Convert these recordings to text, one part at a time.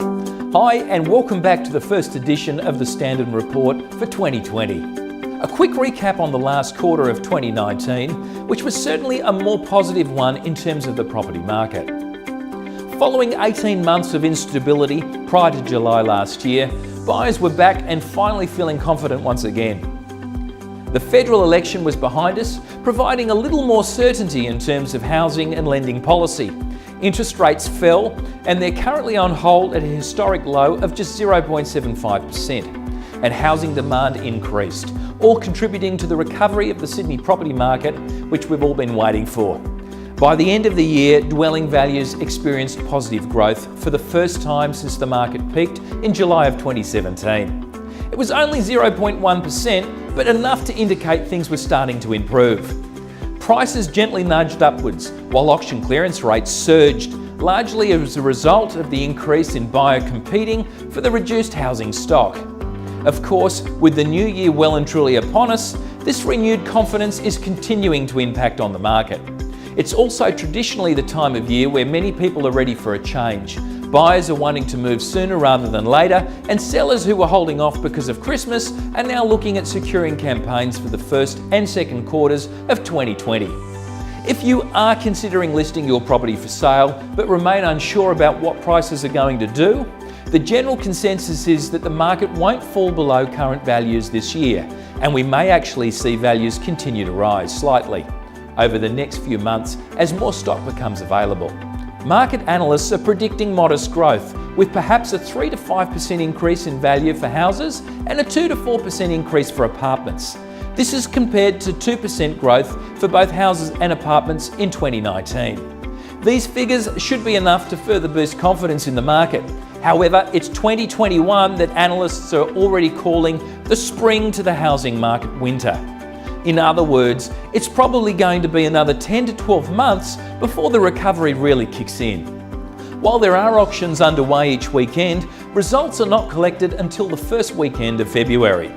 Hi and welcome back to the first edition of the Standen report for 2020. A quick recap on the last quarter of 2019, which was certainly a more positive one in terms of the property market. Following 18 months of instability prior to July last year, buyers were back and finally feeling confident once again. The federal election was behind us, providing a little more certainty in terms of housing and lending policy. Interest rates fell and they're currently on hold at a historic low of just 0.75%, and housing demand increased, all contributing to the recovery of the Sydney property market, which we've all been waiting for. By the end of the year, dwelling values experienced positive growth for the first time since the market peaked in July of 2017. It was only 0.1%, but enough to indicate things were starting to improve. Prices gently nudged upwards, while auction clearance rates surged, largely as a result of the increase in buyer competing for the reduced housing stock. Of course, with the new year well and truly upon us, this renewed confidence is continuing to impact on the market. It's also traditionally the time of year where many people are ready for a change. Buyers are wanting to move sooner rather than later, and sellers who were holding off because of Christmas are now looking at securing campaigns for the first and second quarters of 2020. If you are considering listing your property for sale but remain unsure about what prices are going to do, the general consensus is that the market won't fall below current values this year, and we may actually see values continue to rise slightly over the next few months as more stock becomes available. Market analysts are predicting modest growth, with perhaps a 3 to 5% increase in value for houses and a 2 to 4% increase for apartments. This is compared to 2% growth for both houses and apartments in 2019. These figures should be enough to further boost confidence in the market. However, it's 2021 that analysts are already calling the spring to the housing market winter. In other words, it's probably going to be another 10 to 12 months before the recovery really kicks in. While there are auctions underway each weekend, results are not collected until the first weekend of February.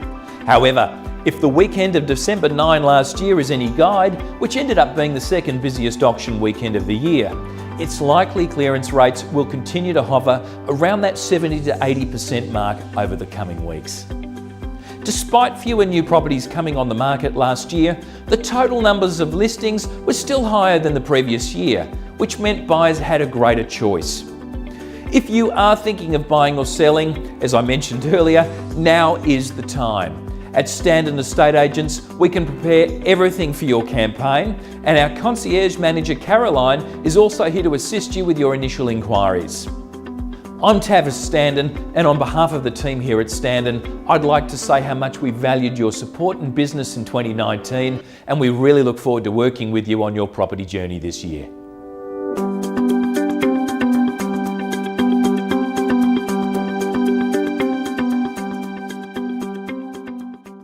However, if the weekend of December 9 last year is any guide, which ended up being the second busiest auction weekend of the year, it's likely clearance rates will continue to hover around that 70 to 80% mark over the coming weeks. Despite fewer new properties coming on the market last year, the total numbers of listings were still higher than the previous year, which meant buyers had a greater choice. If you are thinking of buying or selling, as I mentioned earlier, now is the time. At Standen Estate Agents, we can prepare everything for your campaign, and our concierge manager Caroline is also here to assist you with your initial inquiries. I'm Tavis Standen, and on behalf of the team here at Standen, I'd like to say how much we valued your support and business in 2019, and we really look forward to working with you on your property journey this year.